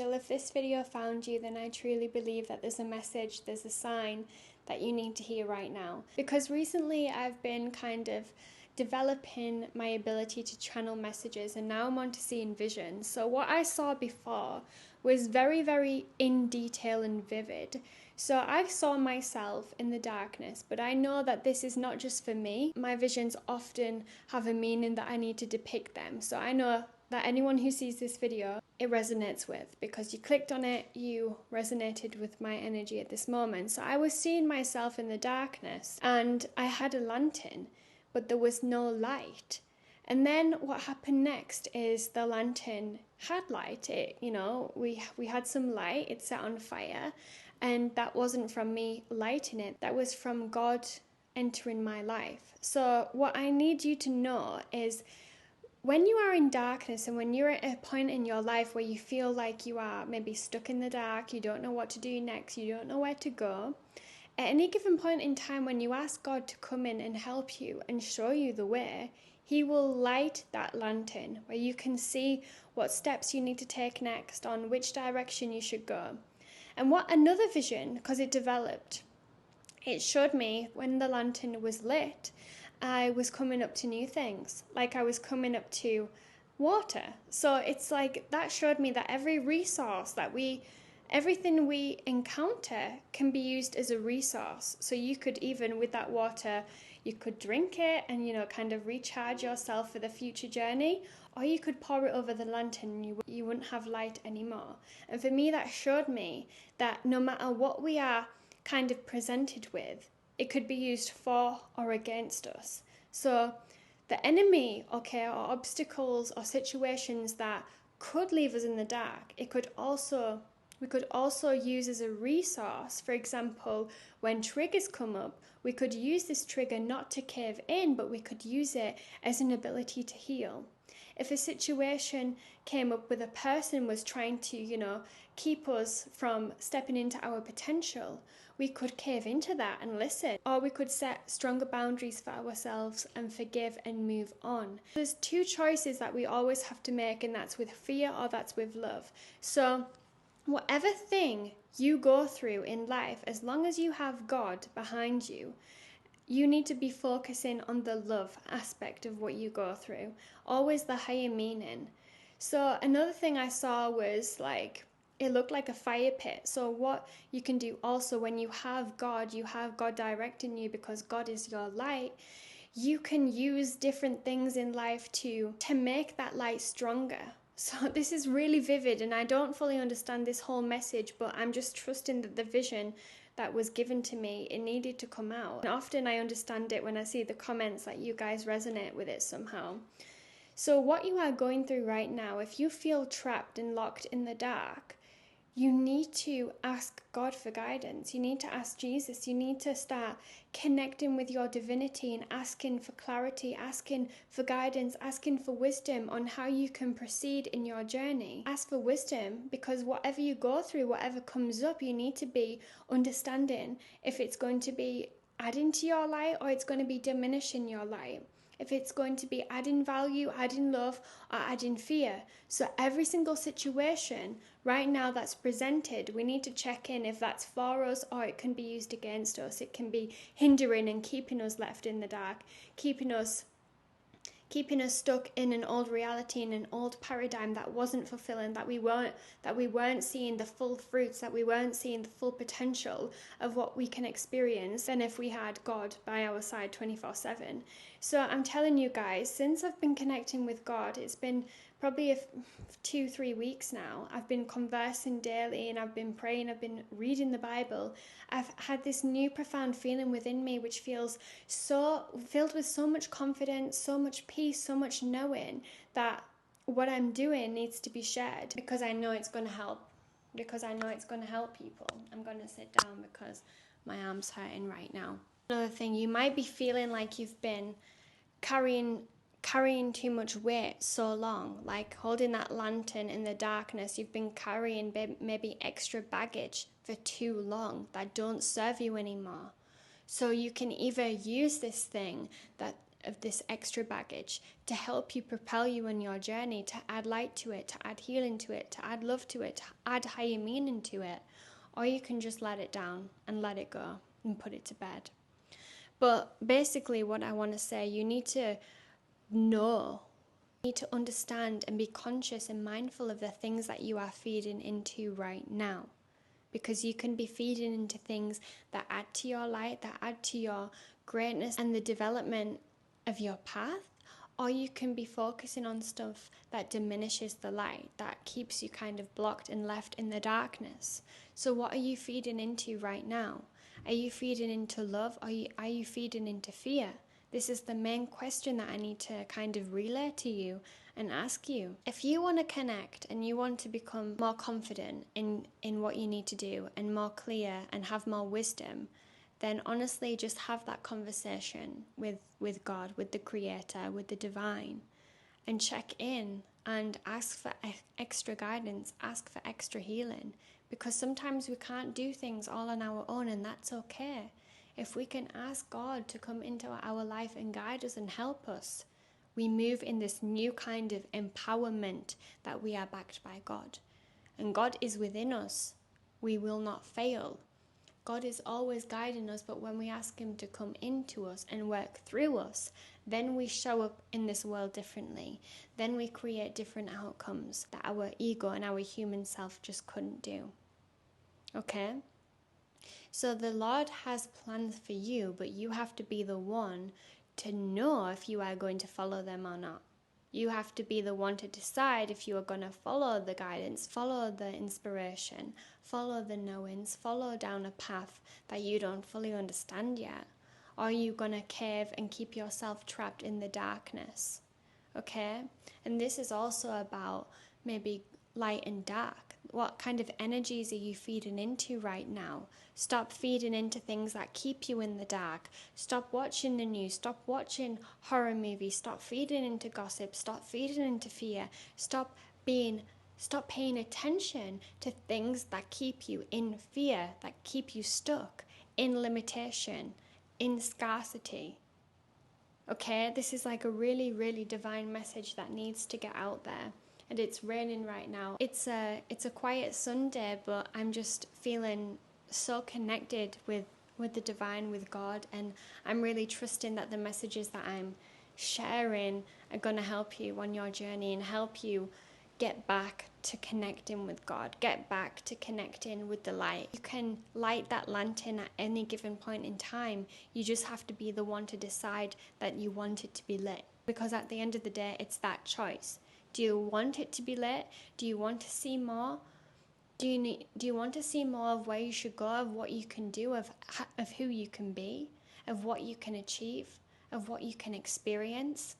angel. If this video found you, then I truly believe that there's a message, there's a sign that you need to hear right now. Because recently I've been kind of developing my ability to channel messages, and now I'm on to seeing visions. So what I saw before was very, very in detail and vivid. So I saw myself in the darkness, but I know that this is not just for me. My visions often have a meaning that I need to depict them. So I know that anyone who sees this video, it resonates with, because you clicked on it, you resonated with my energy at this moment. So I was seeing myself in the darkness, and I had a lantern, but there was no light. And then what happened next is the lantern had light. We had some light, it set on fire, and that wasn't from me lighting it, that was from God entering my life. So what I need you to know is, when you are in darkness and when you're at a point in your life where you feel like you are maybe stuck in the dark, you don't know what to do next, you don't know where to go, at any given point in time when you ask God to come in and help you and show you the way, He will light that lantern where you can see what steps you need to take next, on which direction you should go. And what another vision, because it developed, it showed me when the lantern was lit, I was coming up to new things, like I was coming up to water. So it's like that showed me that every resource everything we encounter can be used as a resource. So you could, even with that water, you could drink it and, kind of recharge yourself for the future journey, or you could pour it over the lantern and you wouldn't have light anymore. And for me, that showed me that no matter what we are kind of presented with, it could be used for or against us. So the enemy, or obstacles or situations that could leave us in the dark, we could also use as a resource. For example, when triggers come up, we could use this trigger not to cave in, but we could use it as an ability to heal. If a situation came up where the person was trying to, keep us from stepping into our potential, we could cave into that and listen. Or we could set stronger boundaries for ourselves and forgive and move on. There's two choices that we always have to make, and that's with fear or that's with love. So whatever thing you go through in life, as long as you have God behind you, you need to be focusing on the love aspect of what you go through, always the higher meaning. So another thing I saw was it looked like a fire pit. So what you can do also, when you have God directing you, because God is your light, you can use different things in life to make that light stronger. So this is really vivid, and I don't fully understand this whole message, but I'm just trusting that the vision that was given to me, it needed to come out. And often I understand it when I see the comments that you guys resonate with it somehow. So what you are going through right now, if you feel trapped and locked in the dark, you need to ask God for guidance. You need to ask Jesus. You need to start connecting with your divinity and asking for clarity, asking for guidance, asking for wisdom on how you can proceed in your journey. Ask for wisdom, because whatever you go through, whatever comes up, you need to be understanding if it's going to be adding to your light or it's going to be diminishing your light. If it's going to be adding value, adding love, or adding fear. So every single situation right now that's presented, we need to check in if that's for us or it can be used against us. It can be hindering and keeping us left in the dark, keeping us stuck in an old reality, in an old paradigm that wasn't fulfilling, that we weren't seeing the full fruits, that we weren't seeing the full potential of what we can experience than if we had God by our side 24/7. So I'm telling you guys, since I've been connecting with God, it's been probably 2-3 weeks now. I've been conversing daily and I've been praying, I've been reading the Bible. I've had this new profound feeling within me which feels so filled with so much confidence, so much peace, so much knowing that what I'm doing needs to be shared, because I know it's going to help. Because I know it's going to help people. I'm going to sit down because my arm's hurting right now. Another thing, you might be feeling like you've been carrying too much weight so long, like holding that lantern in the darkness. You've been carrying maybe extra baggage for too long that don't serve you anymore. So you can either use this thing that this extra baggage to help you propel you on your journey, to add light to it, to add healing to it, to add love to it, to add higher meaning to it. Or you can just let it down and let it go and put it to bed. But basically what I want to say, you need to know, you need to understand and be conscious and mindful of the things that you are feeding into right now. Because you can be feeding into things that add to your light, that add to your greatness and the development of your path, or you can be focusing on stuff that diminishes the light, that keeps you kind of blocked and left in the darkness. So what are you feeding into right now? Are you feeding into love? Are you feeding into fear? This is the main question that I need to kind of relay to you and ask you. If you want to connect and you want to become more confident in what you need to do and more clear and have more wisdom, then honestly just have that conversation with God, with the Creator, with the Divine, and check in and ask for extra guidance, ask for extra healing, because sometimes we can't do things all on our own, and that's okay. If we can ask God to come into our life and guide us and help us, we move in this new kind of empowerment that we are backed by God. And God is within us. We will not fail. God is always guiding us, but when we ask Him to come into us and work through us, then we show up in this world differently. Then we create different outcomes that our ego and our human self just couldn't do. Okay? So the Lord has plans for you, but you have to be the one to know if you are going to follow them or not. You have to be the one to decide if you are going to follow the guidance, follow the inspiration, follow the knowings, follow down a path that you don't fully understand yet. Or are you going to cave and keep yourself trapped in the darkness? Okay? And this is also about maybe light and dark. What kind of energies are you feeding into right now? Stop feeding into things that keep you in the dark. Stop watching the news. Stop watching horror movies. Stop feeding into gossip. Stop feeding into fear. Stop paying attention to things that keep you in fear, that keep you stuck in limitation, in scarcity. Okay, this is like a really, really divine message that needs to get out there. And it's raining right now. It's a quiet Sunday, but I'm just feeling so connected with the divine, with God, and I'm really trusting that the messages that I'm sharing are going to help you on your journey and help you get back to connecting with God, get back to connecting with the light. You can light that lantern at any given point in time. You just have to be the one to decide that you want it to be lit, because at the end of the day, it's that choice. Do you want it to be lit? Do you want to see more? Do you want to see more of where you should go, of what you can do, of who you can be, of what you can achieve, of what you can experience?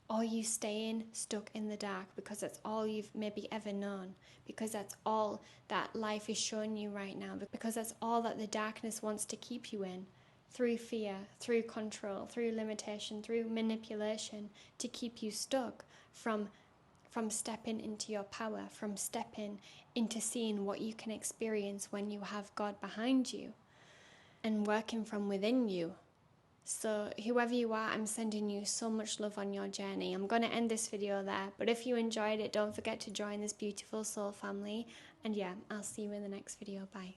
Or are you staying stuck in the dark because that's all you've maybe ever known, because that's all that life is showing you right now, because that's all that the darkness wants to keep you in, through fear, through control, through limitation, through manipulation, to keep you stuck from stepping into your power, from stepping into seeing what you can experience when you have God behind you and working from within you. So whoever you are, I'm sending you so much love on your journey. I'm going to end this video there, but if you enjoyed it, don't forget to join this beautiful soul family. And yeah, I'll see you in the next video. Bye.